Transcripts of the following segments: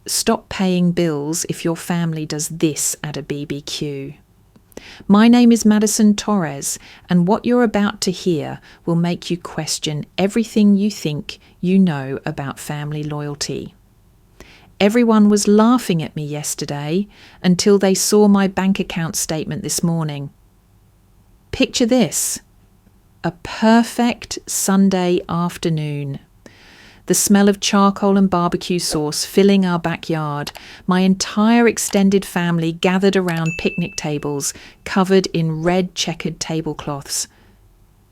stop paying bills if your family does this at a BBQ. My name is Madison Torres, and what you're about to hear will make you question everything you think you know about family loyalty. Everyone was laughing at me yesterday until they saw my bank account statement this morning. Picture this: a perfect Sunday afternoon. The smell of charcoal and barbecue sauce filling our backyard, my entire extended family gathered around picnic tables covered in red checkered tablecloths.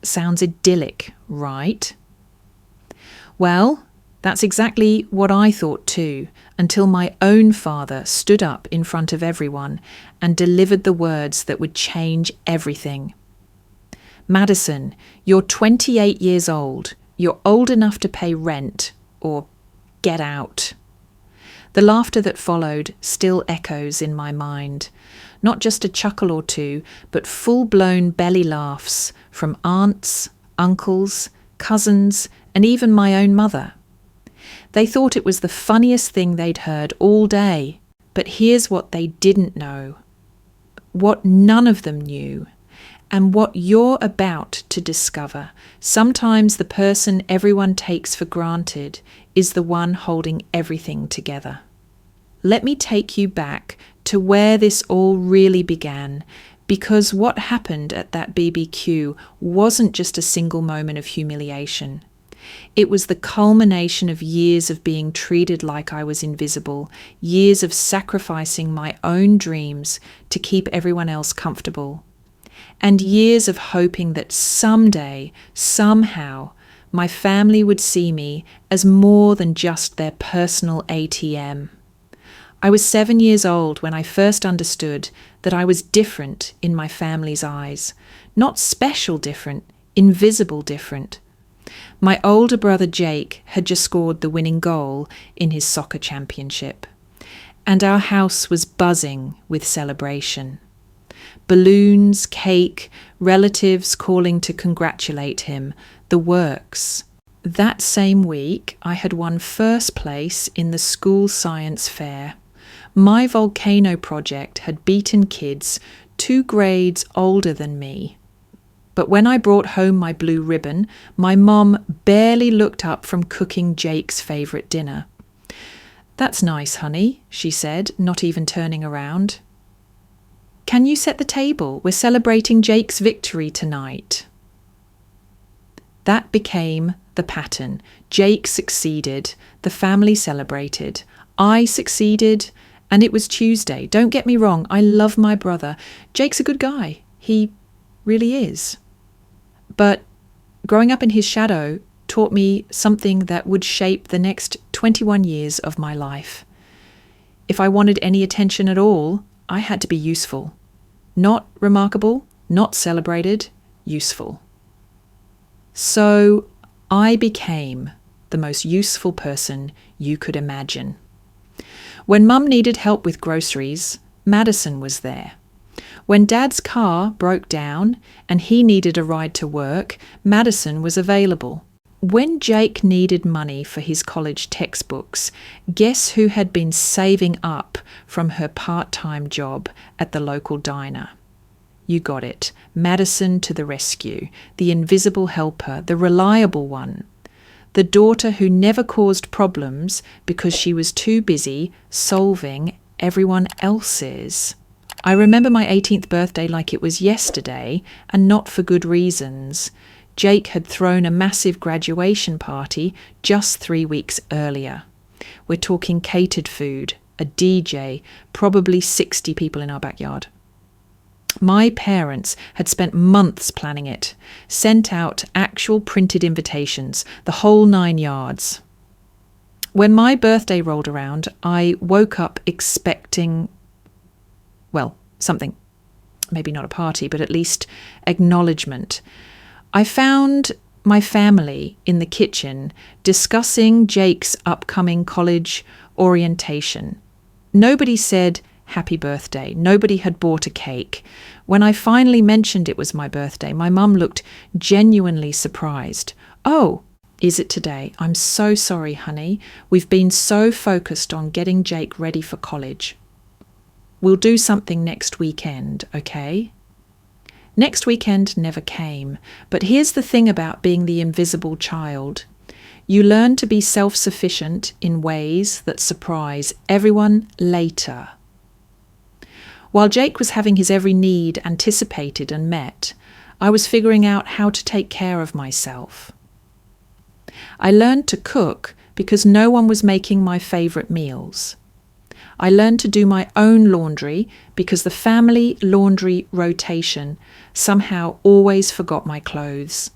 Sounds idyllic, right? Well, that's exactly what I thought too, until my own father stood up in front of everyone and delivered the words that would change everything. Madison, you're 28 years old. You're old enough to pay rent, or get out. The laughter that followed still echoes in my mind. Not just a chuckle or two, but full-blown belly laughs from aunts, uncles, cousins, and even my own mother. They thought it was the funniest thing they'd heard all day. But here's what they didn't know. What none of them knew. And what you're about to discover. Sometimes the person everyone takes for granted is the one holding everything together. Let me take you back to where this all really began, because what happened at that BBQ wasn't just a single moment of humiliation. It was the culmination of years of being treated like I was invisible, years of sacrificing my own dreams to keep everyone else comfortable. And years of hoping that someday, somehow, my family would see me as more than just their personal ATM. I was 7 years old when I first understood that I was different in my family's eyes. Not special different, invisible different. My older brother Jake had just scored the winning goal in his soccer championship, and our house was buzzing with celebration. Balloons, cake, relatives calling to congratulate him, the works. That same week, I had won first place in the school science fair. My volcano project had beaten kids 2 grades older than me. But when I brought home my blue ribbon, my mom barely looked up from cooking Jake's favourite dinner. "That's nice, honey," she said, not even turning around. "Can you set the table? We're celebrating Jake's victory tonight." That became the pattern. Jake succeeded. The family celebrated. I succeeded, and it was Tuesday. Don't get me wrong, I love my brother. Jake's a good guy. He really is. But growing up in his shadow taught me something that would shape the next 21 years of my life. If I wanted any attention at all, I had to be useful. Not remarkable, not celebrated, useful. So I became the most useful person you could imagine. When Mum needed help with groceries, Madison was there. When Dad's car broke down and he needed a ride to work, Madison was available. When Jake needed money for his college textbooks, guess who had been saving up from her part-time job at the local diner? You got it. Madison to the rescue, the invisible helper, the reliable one. The daughter who never caused problems because she was too busy solving everyone else's. I remember my 18th birthday like it was yesterday, and not for good reasons. Jake had thrown a massive graduation party just 3 weeks earlier. We're talking catered food, a DJ, probably 60 people in our backyard. My parents had spent months planning it, sent out actual printed invitations, the whole 9 yards. When my birthday rolled around, I woke up expecting, well, something. Maybe not a party, but at least acknowledgement. I found my family in the kitchen discussing Jake's upcoming college orientation. Nobody said happy birthday. Nobody had bought a cake. When I finally mentioned it was my birthday, my mum looked genuinely surprised. "Oh, Is it today? I'm so sorry, honey. We've been so focused on getting Jake ready for college. We'll do something next weekend, okay? Next weekend never came, but here's the thing about being the invisible child. You learn to be self-sufficient in ways that surprise everyone later. While Jake was having his every need anticipated and met, I was figuring out how to take care of myself. I learned to cook because no one was making my favourite meals. I learned to do my own laundry because the family laundry rotation somehow always forgot my clothes.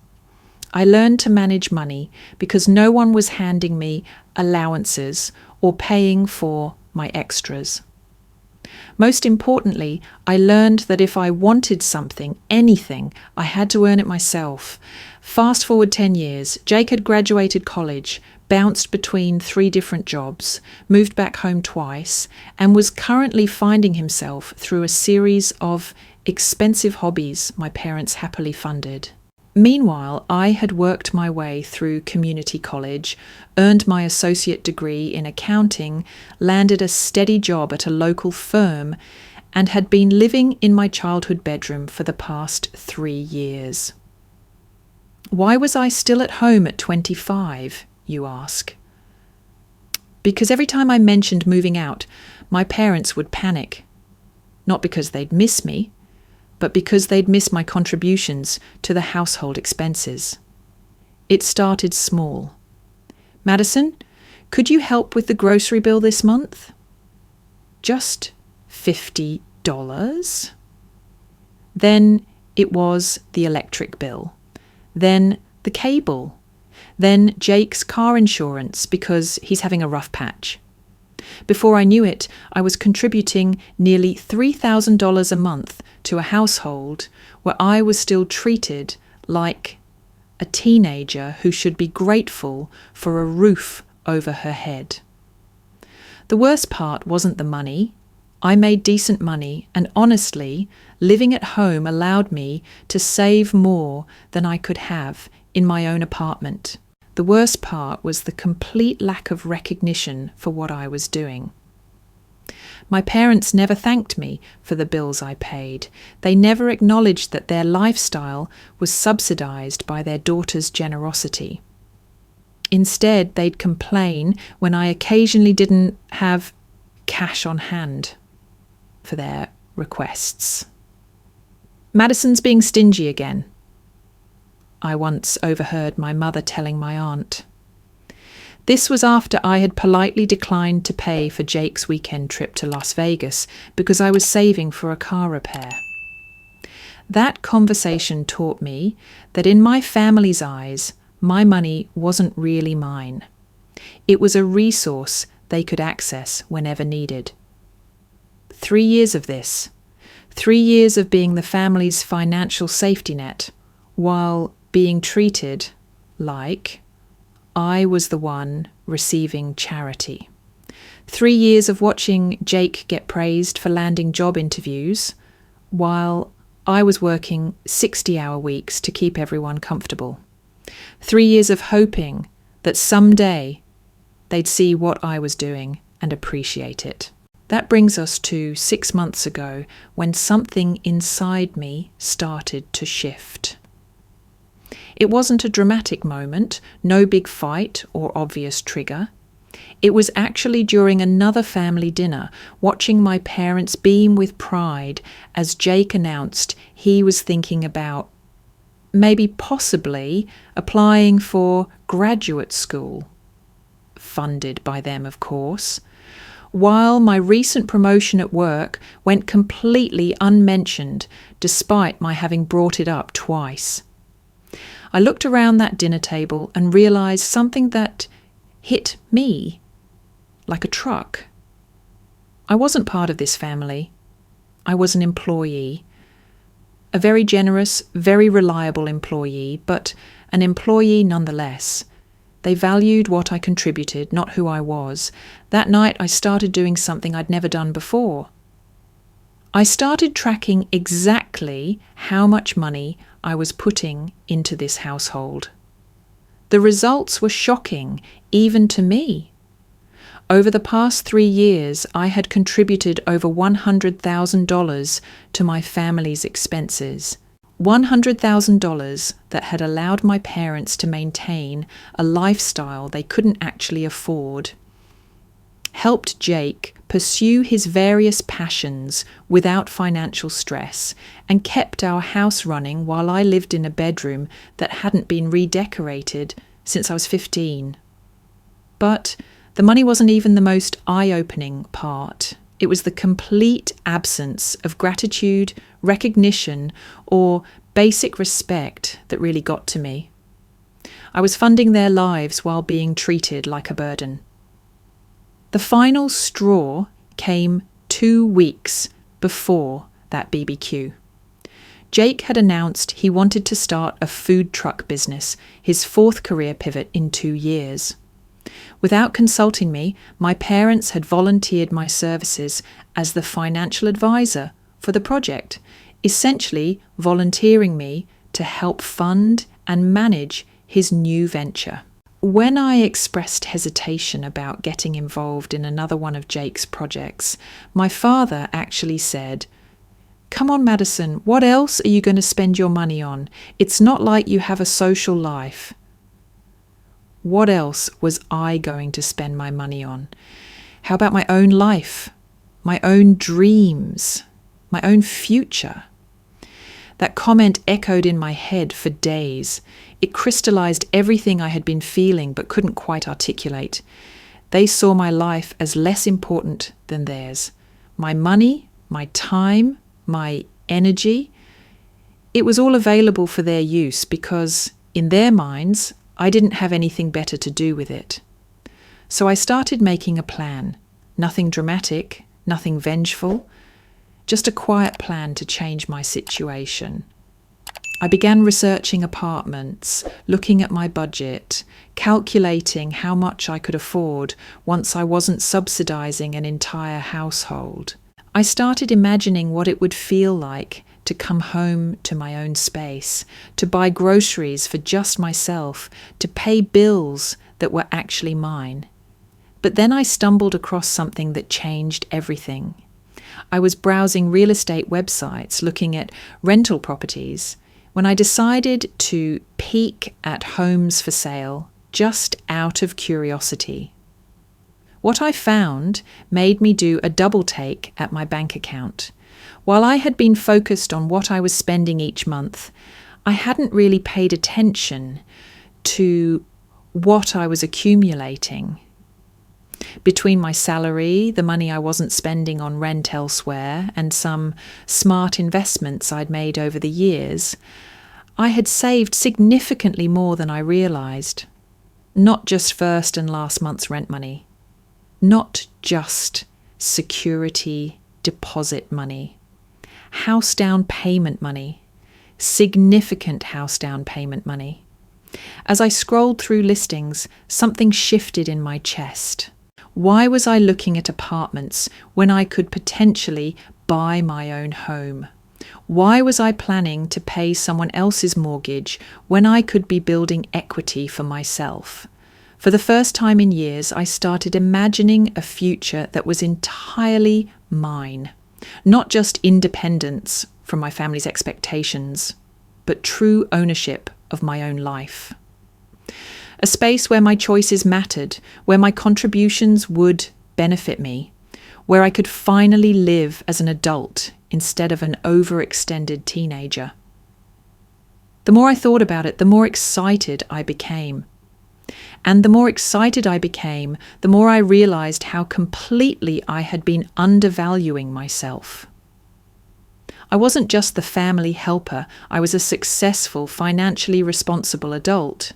I learned to manage money because no one was handing me allowances or paying for my extras. Most importantly, I learned that if I wanted something, anything, I had to earn it myself. Fast forward 10 years, Jake had graduated college, bounced between 3 different jobs, moved back home twice, and was currently finding himself through a series of expensive hobbies my parents happily funded. Meanwhile, I had worked my way through community college, earned my associate degree in accounting, landed a steady job at a local firm, and had been living in my childhood bedroom for the past 3 years. Why was I still at home at 25, you ask? Because every time I mentioned moving out, my parents would panic. Not because they'd miss me, but because they'd miss my contributions to the household expenses. It started small. Madison, could you help with the grocery bill this month? Just $50. Then it was the electric bill. Then the cable. Then Jake's car insurance because he's having a rough patch. Before I knew it, I was contributing nearly $3,000 a month to a household where I was still treated like a teenager who should be grateful for a roof over her head. The worst part wasn't the money. I made decent money, and honestly, living at home allowed me to save more than I could have in my own apartment. The worst part was the complete lack of recognition for what I was doing. My parents never thanked me for the bills I paid. They never acknowledged that their lifestyle was subsidized by their daughter's generosity. Instead, they'd complain when I occasionally didn't have cash on hand for their requests. Madison's being stingy again, I once overheard my mother telling my aunt. This was after I had politely declined to pay for Jake's weekend trip to Las Vegas because I was saving for a car repair. That conversation taught me that in my family's eyes, my money wasn't really mine. It was a resource they could access whenever needed. 3 years of this. 3 years of being the family's financial safety net, while being treated like I was the one receiving charity. 3 years of watching Jake get praised for landing job interviews, while I was working 60-hour weeks to keep everyone comfortable. 3 years of hoping that someday they'd see what I was doing and appreciate it. That brings us to 6 months ago, when something inside me started to shift. It wasn't a dramatic moment, no big fight or obvious trigger. It was actually during another family dinner, watching my parents beam with pride as Jake announced he was thinking about, maybe possibly, applying for graduate school. Funded by them, of course. While my recent promotion at work went completely unmentioned, despite my having brought it up twice. I looked around that dinner table and realised something that hit me like a truck. I wasn't part of this family. I was an employee. A very generous, very reliable employee, but an employee nonetheless. They valued what I contributed, not who I was. That night I started doing something I'd never done before. I started tracking exactly how much money I was putting into this household. The results were shocking, even to me. Over the past 3 years, I had contributed over $100,000 to my family's expenses. $100,000 that had allowed my parents to maintain a lifestyle they couldn't actually afford. Helped Jake pursue his various passions without financial stress, and kept our house running while I lived in a bedroom that hadn't been redecorated since I was 15. But the money wasn't even the most eye-opening part. It was the complete absence of gratitude, recognition, or basic respect that really got to me. I was funding their lives while being treated like a burden. The final straw came 2 weeks before that BBQ. Jake had announced he wanted to start a food truck business, his 4th career pivot in 2 years. Without consulting me, my parents had volunteered my services as the financial advisor for the project, essentially volunteering me to help fund and manage his new venture. When I expressed hesitation about getting involved in another one of Jake's projects, my father actually said, "Come on, Madison, what else are you going to spend your money on? It's not like you have a social life." What else was I going to spend my money on? How about my own life, my own dreams, my own future? That comment echoed in my head for days. It crystallized everything I had been feeling but couldn't quite articulate. They saw my life as less important than theirs. My money, my time, my energy, it was all available for their use because, in their minds, I didn't have anything better to do with it. So I started making a plan. Nothing dramatic, nothing vengeful, just a quiet plan to change my situation. I began researching apartments, looking at my budget, calculating how much I could afford once I wasn't subsidizing an entire household. I started imagining what it would feel like to come home to my own space, to buy groceries for just myself, to pay bills that were actually mine. But then I stumbled across something that changed everything. I was browsing real estate websites, looking at rental properties, when I decided to peek at homes for sale just out of curiosity. What I found made me do a double take at my bank account. While I had been focused on what I was spending each month, I hadn't really paid attention to what I was accumulating. Between my salary, the money I wasn't spending on rent elsewhere, and some smart investments I'd made over the years, I had saved significantly more than I realised. Not just first and last month's rent money. Not just security deposit money. House down payment money. Significant house down payment money. As I scrolled through listings, something shifted in my chest. Why was I looking at apartments when I could potentially buy my own home? Why was I planning to pay someone else's mortgage when I could be building equity for myself? For the first time in years, I started imagining a future that was entirely mine. Not just independence from my family's expectations, but true ownership of my own life. A space where my choices mattered, where my contributions would benefit me, where I could finally live as an adult instead of an overextended teenager. The more I thought about it, the more excited I became. And the more excited I became, the more I realized how completely I had been undervaluing myself. I wasn't just the family helper, I was a successful, financially responsible adult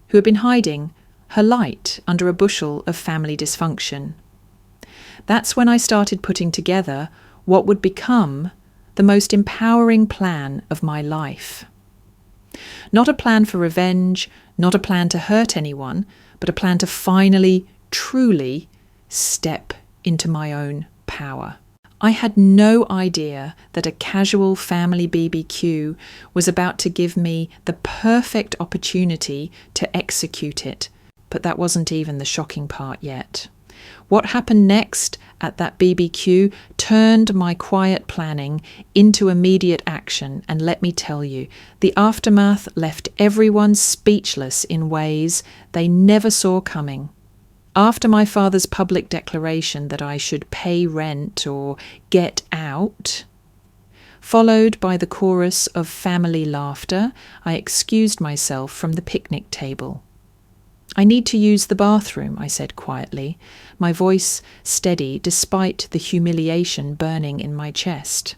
who had been hiding her light under a bushel of family dysfunction. That's when I started putting together what would become the most empowering plan of my life. Not a plan for revenge, not a plan to hurt anyone, but a plan to finally, truly step into my own power. I had no idea that a casual family BBQ was about to give me the perfect opportunity to execute it, but that wasn't even the shocking part yet. What happened next at that BBQ turned my quiet planning into immediate action, and let me tell you, the aftermath left everyone speechless in ways they never saw coming. After my father's public declaration that I should pay rent or get out, followed by the chorus of family laughter, I excused myself from the picnic table. "I need to use the bathroom," I said quietly, my voice steady despite the humiliation burning in my chest.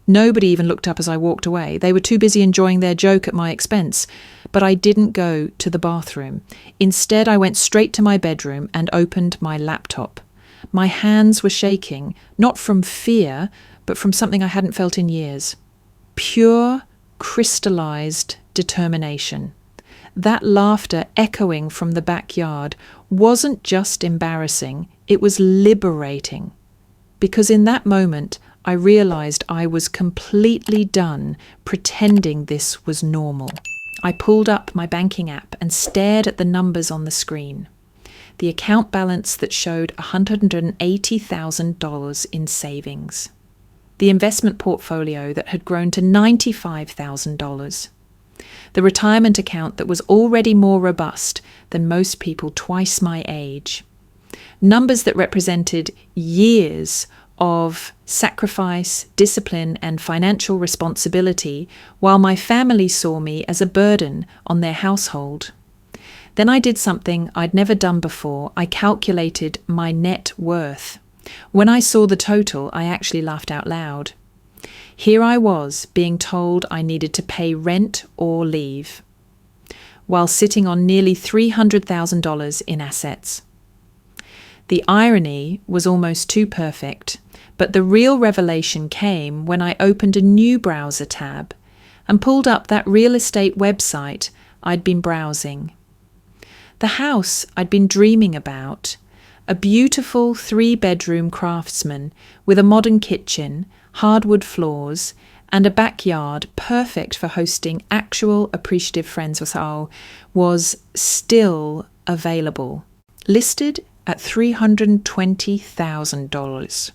Nobody even looked up as I walked away. They were too busy enjoying their joke at my expense. But I didn't go to the bathroom. Instead, I went straight to my bedroom and opened my laptop. My hands were shaking, not from fear, but from something I hadn't felt in years. Pure, crystallized determination. That laughter echoing from the backyard wasn't just embarrassing, it was liberating. Because in that moment, I realized I was completely done pretending this was normal. I pulled up my banking app and stared at the numbers on the screen. The account balance that showed $180,000 in savings. The investment portfolio that had grown to $95,000. The retirement account that was already more robust than most people twice my age. Numbers that represented years of sacrifice, discipline, and financial responsibility, while my family saw me as a burden on their household. Then I did something I'd never done before. I calculated my net worth. When I saw the total, I actually laughed out loud. Here I was, being told I needed to pay rent or leave, while sitting on nearly $300,000 in assets. The irony was almost too perfect, but the real revelation came when I opened a new browser tab and pulled up that real estate website I'd been browsing. The house I'd been dreaming about, a beautiful 3-bedroom craftsman with a modern kitchen, hardwood floors, and a backyard perfect for hosting actual appreciative friends, was still available, listed at $320,000.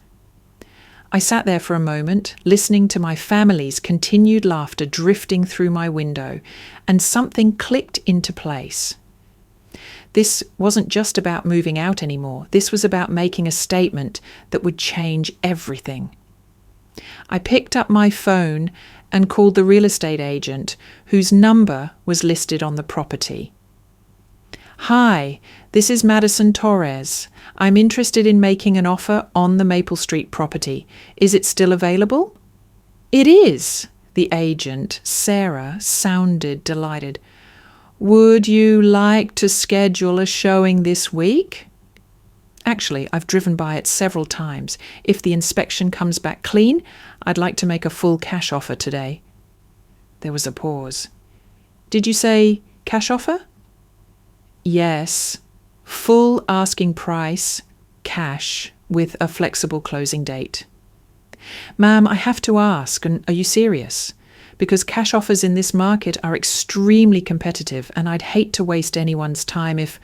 I sat there for a moment, listening to my family's continued laughter drifting through my window, and something clicked into place. This wasn't just about moving out anymore. This was about making a statement that would change everything. I picked up my phone and called the real estate agent, whose number was listed on the property. "Hi, this is Madison Torres. I'm interested in making an offer on the Maple Street property. Is it still available?" "It is," the agent, Sarah, sounded delighted. "Would you like to schedule a showing this week?" "Actually, I've driven by it several times. If the inspection comes back clean, I'd like to make a full cash offer today." There was a pause. "Did you say cash offer?" "Yes. Full asking price, cash, with a flexible closing date." "Ma'am, I have to ask, and are you serious? Because cash offers in this market are extremely competitive, and I'd hate to waste anyone's time if..."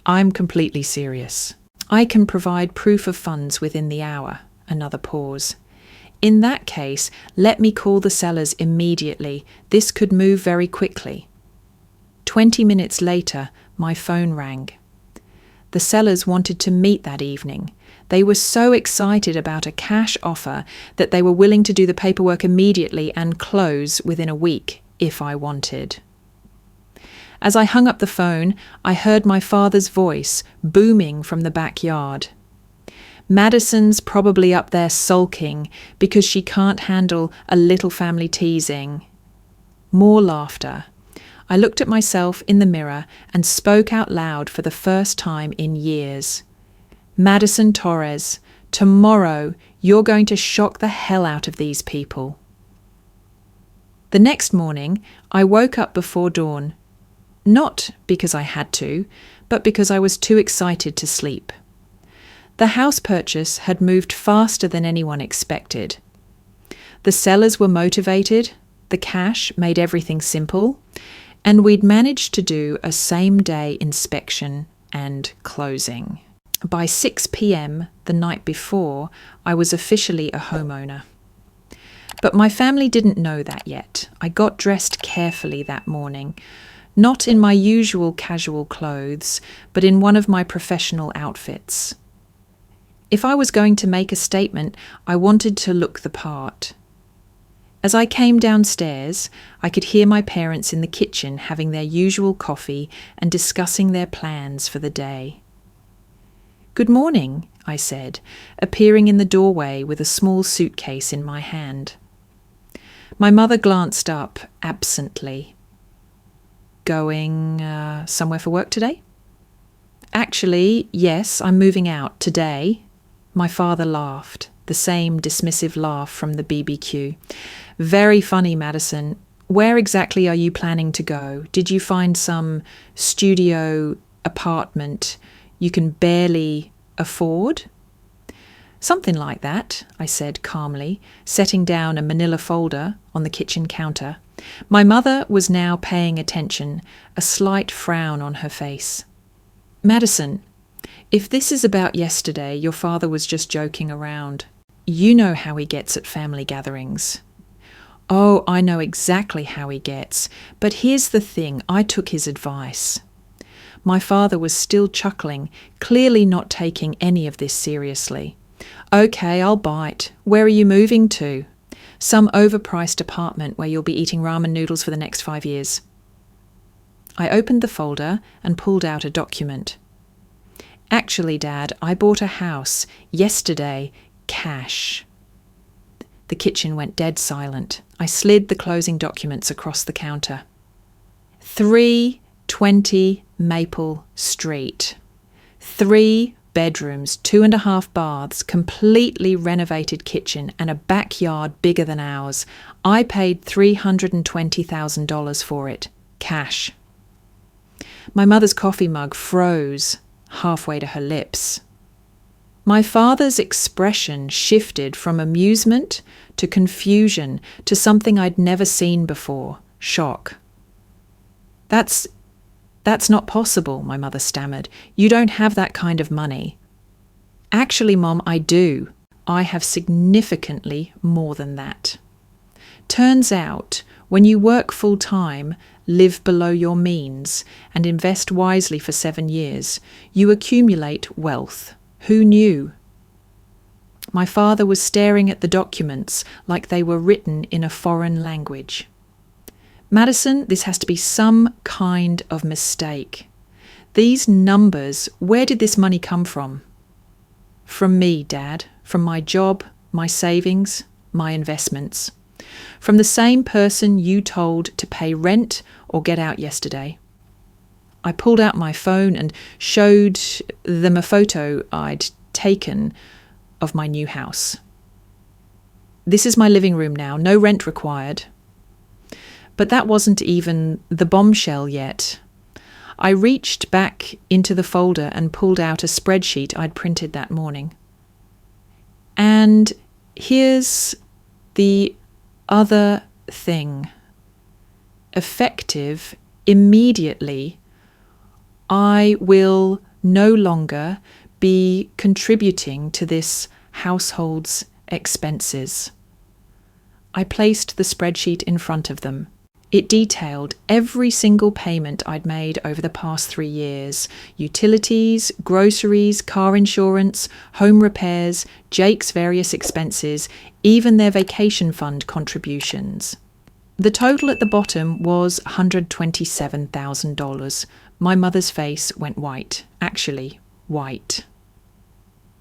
"I'm completely serious. I can provide proof of funds within the hour." Another pause. "In that case, let me call the sellers immediately. This could move very quickly." 20 minutes later, my phone rang. The sellers wanted to meet that evening. They were so excited about a cash offer that they were willing to do the paperwork immediately and close within a week if I wanted. As I hung up the phone, I heard my father's voice booming from the backyard. "Madison's probably up there sulking because she can't handle a little family teasing." More laughter. I looked at myself in the mirror and spoke out loud for the first time in years. "Madison Torres, tomorrow you're going to shock the hell out of these people." The next morning, I woke up before dawn. Not because I had to, but because I was too excited to sleep. The house purchase had moved faster than anyone expected. The sellers were motivated, the cash made everything simple, and we'd managed to do a same-day inspection and closing. By 6 p.m. the night before, I was officially a homeowner. But my family didn't know that yet. I got dressed carefully that morning, not in my usual casual clothes, but in one of my professional outfits. If I was going to make a statement, I wanted to look the part. As I came downstairs, I could hear my parents in the kitchen having their usual coffee and discussing their plans for the day. "Good morning," I said, appearing in the doorway with a small suitcase in my hand. My mother glanced up absently. "Going somewhere for work today?" "Actually, yes, I'm moving out today." My father laughed, the same dismissive laugh from the BBQ. "Very funny, Madison. Where exactly are you planning to go? Did you find some studio apartment you can barely afford?" "Something like that," I said calmly, setting down a manila folder on the kitchen counter. My mother was now paying attention, a slight frown on her face. "Madison, if this is about yesterday, your father was just joking around. You know how he gets at family gatherings." "Oh, I know exactly how he gets, but here's the thing, I took his advice." My father was still chuckling, clearly not taking any of this seriously. "Okay, I'll bite. Where are you moving to?" "Some overpriced apartment where you'll be eating ramen noodles for the next 5 years." I opened the folder and pulled out a document. "Actually, Dad, I bought a house yesterday, cash." The kitchen went dead silent. I slid the closing documents across the counter. 320 Maple Street. 3 bedrooms, 2.5 baths, completely renovated kitchen, and a backyard bigger than ours. I paid $320,000 for it, cash. My mother's coffee mug froze halfway to her lips. My father's expression shifted from amusement to confusion to something I'd never seen before, shock. That's not possible," my mother stammered. "You don't have that kind of money." "Actually, Mom, I do. I have significantly more than that. Turns out, when you work full-time, live below your means, and invest wisely for 7 years, you accumulate wealth. Who knew?" My father was staring at the documents like they were written in a foreign language. "Madison, this has to be some kind of mistake. These numbers, where did this money come from?" "From me, Dad. From my job, my savings, my investments. From the same person you told to pay rent or get out yesterday." I pulled out my phone and showed them a photo I'd taken of my new house. "This is my living room now, no rent required." But that wasn't even the bombshell yet. I reached back into the folder and pulled out a spreadsheet I'd printed that morning. "And here's the other thing. Effective immediately, I will no longer be contributing to this household's expenses." I placed the spreadsheet in front of them. It detailed every single payment I'd made over the past 3 years: utilities, groceries, car insurance, home repairs, Jake's various expenses, even their vacation fund contributions. The total at the bottom was $127,000. My mother's face went white, actually white.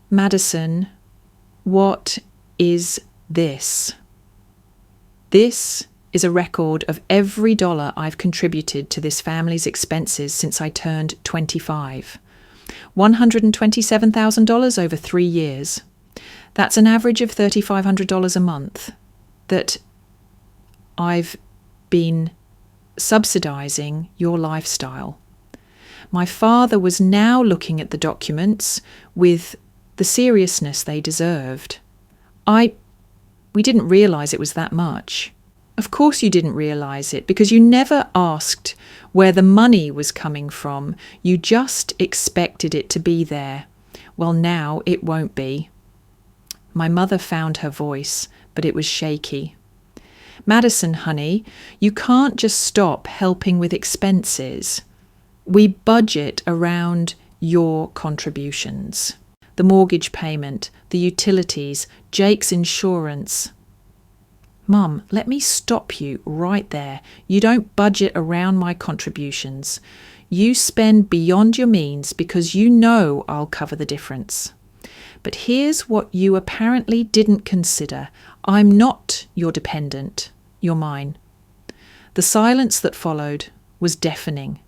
"Madison, what is this?" "This is a record of every dollar I've contributed to this family's expenses since I turned 25. $127,000 over 3 years. That's an average of $3,500 a month that I've been subsidizing your lifestyle." My father was now looking at the documents with the seriousness they deserved. We didn't realise it was that much. Of course you didn't realise it, because you never asked where the money was coming from. You just expected it to be there. Well, now it won't be. My mother found her voice, but it was shaky. Madison, honey, you can't just stop helping with expenses. We budget around your contributions. The mortgage payment, the utilities, Jake's insurance. Mum, let me stop you right there. You don't budget around my contributions. You spend beyond your means because you know I'll cover the difference. But here's what you apparently didn't consider. I'm not your dependent. You're mine. The silence that followed was deafening.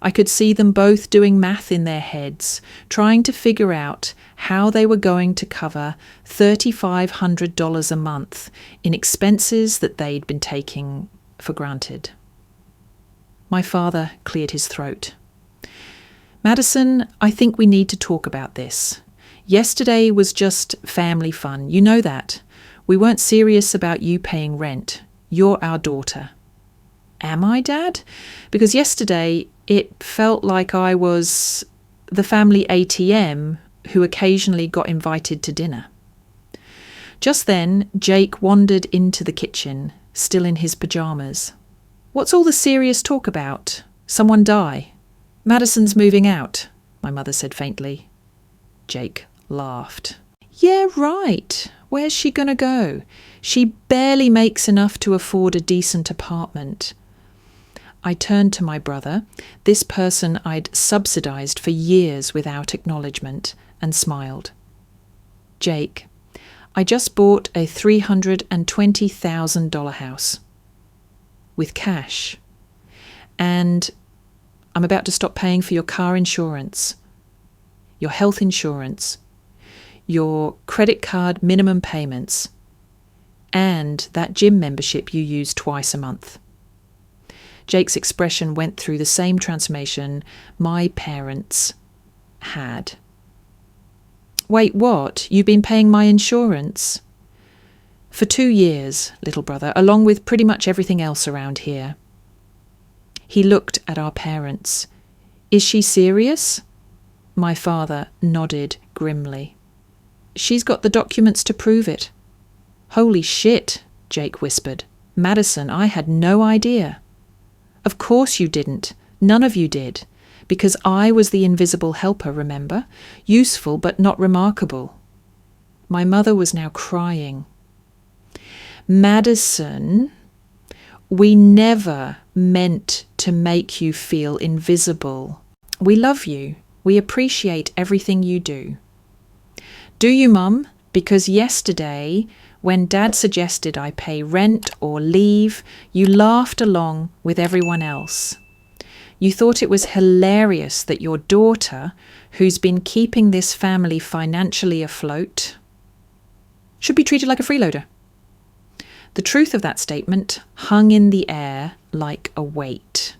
I could see them both doing math in their heads, trying to figure out how they were going to cover $3,500 a month in expenses that they'd been taking for granted. My father cleared his throat. Madison, I think we need to talk about this. Yesterday was just family fun. You know that. We weren't serious about you paying rent. You're our daughter. Am I, Dad? Because yesterday it felt like I was the family ATM who occasionally got invited to dinner. Just then, Jake wandered into the kitchen, still in his pyjamas. What's all the serious talk about? Someone die? Madison's moving out, my mother said faintly. Jake laughed. Yeah, right. Where's she going to go? She barely makes enough to afford a decent apartment. I turned to my brother, this person I'd subsidized for years without acknowledgement, and smiled. Jake, I just bought a $320,000 house. With cash. And I'm about to stop paying for your car insurance, your health insurance, your credit card minimum payments, and that gym membership you use twice a month. Jake's expression went through the same transformation my parents had. Wait, what? You've been paying my insurance? For 2 years, little brother, along with pretty much everything else around here. He looked at our parents. Is she serious? My father nodded grimly. She's got the documents to prove it. Holy shit, Jake whispered. Madison, I had no idea. Of course you didn't. None of you did. Because I was the invisible helper, remember? Useful but not remarkable. My mother was now crying. Madison, we never meant to make you feel invisible. We love you. We appreciate everything you do. Do you, Mum? Because yesterday, when Dad suggested I pay rent or leave, you laughed along with everyone else. You thought it was hilarious that your daughter, who's been keeping this family financially afloat, should be treated like a freeloader. The truth of that statement hung in the air like a weight.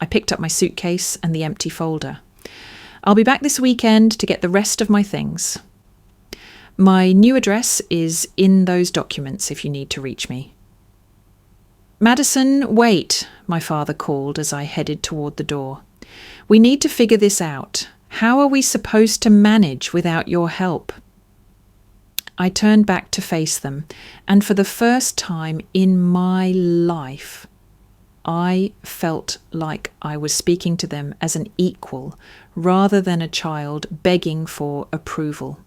I picked up my suitcase and the empty folder. I'll be back this weekend to get the rest of my things. My new address is in those documents if you need to reach me. Madison, wait, my father called as I headed toward the door. We need to figure this out. How are we supposed to manage without your help? I turned back to face them, and for the first time in my life, I felt like I was speaking to them as an equal rather than a child begging for approval.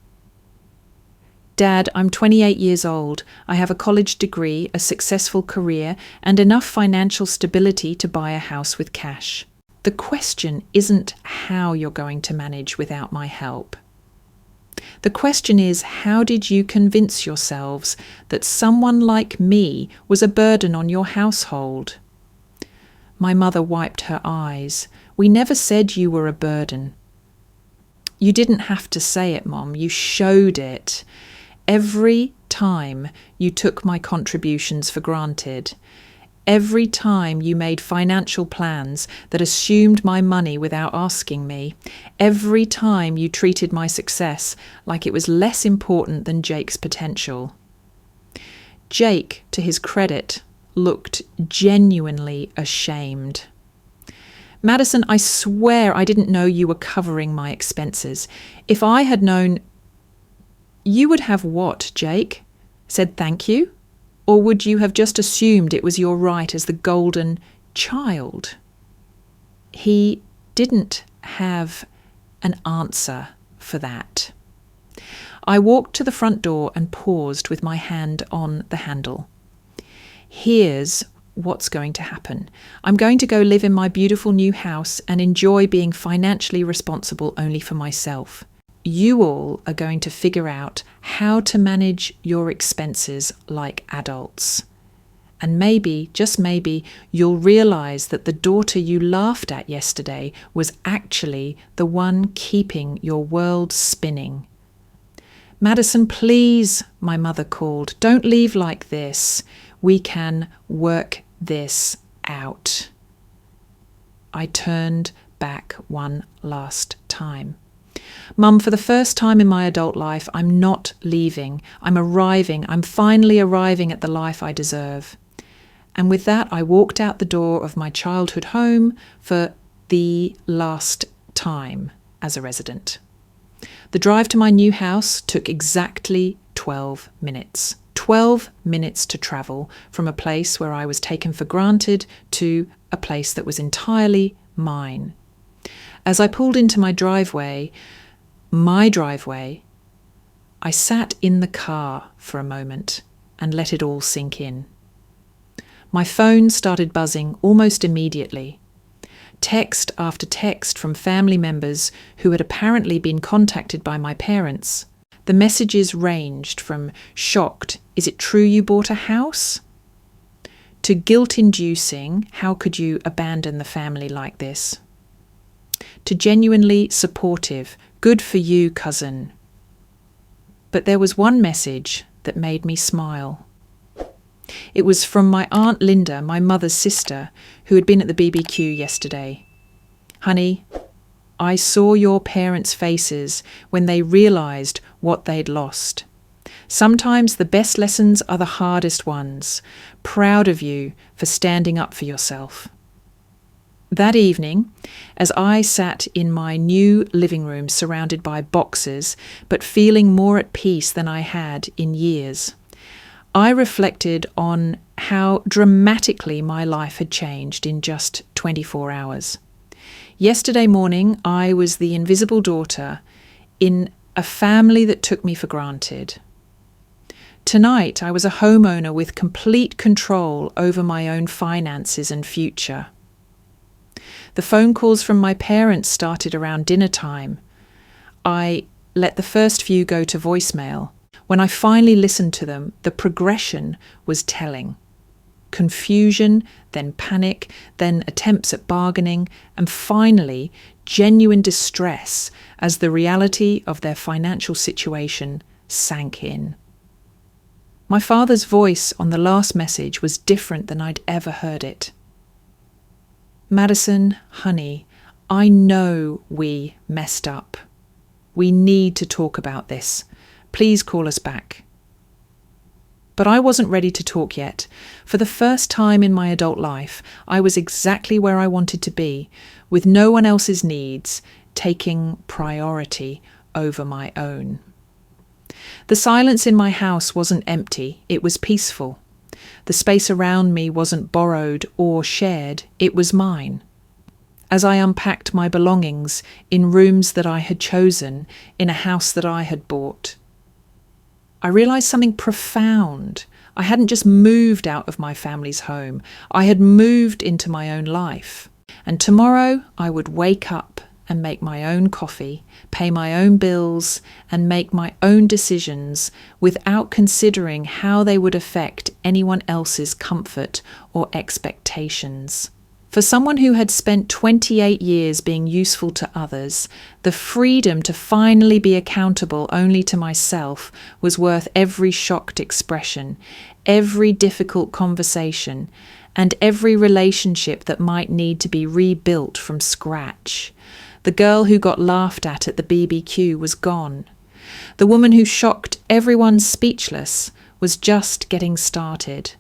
Dad, I'm 28 years old. I have a college degree, a successful career, and enough financial stability to buy a house with cash. The question isn't how you're going to manage without my help. The question is, how did you convince yourselves that someone like me was a burden on your household? My mother wiped her eyes. We never said you were a burden. You didn't have to say it, Mom. You showed it. Every time you took my contributions for granted, Every time you made financial plans that assumed my money without asking me, every time you treated my success like it was less important than Jake's potential. Jake, to his credit, looked genuinely ashamed. Madison, I swear I didn't know you were covering my expenses. If I had known... You would have what, Jake? Said thank you? Or would you have just assumed it was your right as the golden child? He didn't have an answer for that. I walked to the front door and paused with my hand on the handle. Here's what's going to happen. I'm going to go live in my beautiful new house and enjoy being financially responsible only for myself. You all are going to figure out how to manage your expenses like adults. And maybe, just maybe, you'll realise that the daughter you laughed at yesterday was actually the one keeping your world spinning. Madison, please, my mother called. Don't leave like this. We can work this out. I turned back one last time. Mum, for the first time in my adult life, I'm not leaving. I'm arriving. I'm finally arriving at the life I deserve. And with that, I walked out the door of my childhood home for the last time as a resident. The drive to my new house took exactly 12 minutes. 12 minutes to travel from a place where I was taken for granted to a place that was entirely mine. As I pulled into my driveway, I sat in the car for a moment and let it all sink in. My phone started buzzing almost immediately. Text after text from family members who had apparently been contacted by my parents. The messages ranged from shocked, "Is it true you bought a house?" to guilt-inducing, "How could you abandon the family like this?" to genuinely supportive, "Good for you, cousin." But there was one message that made me smile. It was from my Aunt Linda, my mother's sister, who had been at the BBQ yesterday. "Honey, I saw your parents' faces when they realised what they'd lost. Sometimes the best lessons are the hardest ones. Proud of you for standing up for yourself." That evening, as I sat in my new living room surrounded by boxes, but feeling more at peace than I had in years, I reflected on how dramatically my life had changed in just 24 hours. Yesterday morning, I was the invisible daughter in a family that took me for granted. Tonight, I was a homeowner with complete control over my own finances and future. The phone calls from my parents started around dinner time. I let the first few go to voicemail. When I finally listened to them, the progression was telling. Confusion, then panic, then attempts at bargaining, and finally genuine distress as the reality of their financial situation sank in. My father's voice on the last message was different than I'd ever heard it. "Madison, honey, I know we messed up. We need to talk about this. Please call us back." But I wasn't ready to talk yet. For the first time in my adult life, I was exactly where I wanted to be, with no one else's needs taking priority over my own. The silence in my house wasn't empty, it was peaceful. The space around me wasn't borrowed or shared, it was mine. As I unpacked my belongings in rooms that I had chosen, in a house that I had bought, I realised something profound. I hadn't just moved out of my family's home, I had moved into my own life. And tomorrow I would wake up and make my own coffee, pay my own bills, and make my own decisions without considering how they would affect anyone else's comfort or expectations. For someone who had spent 28 years being useful to others, the freedom to finally be accountable only to myself was worth every shocked expression, every difficult conversation, and every relationship that might need to be rebuilt from scratch. The girl who got laughed at the BBQ was gone. The woman who shocked everyone speechless was just getting started.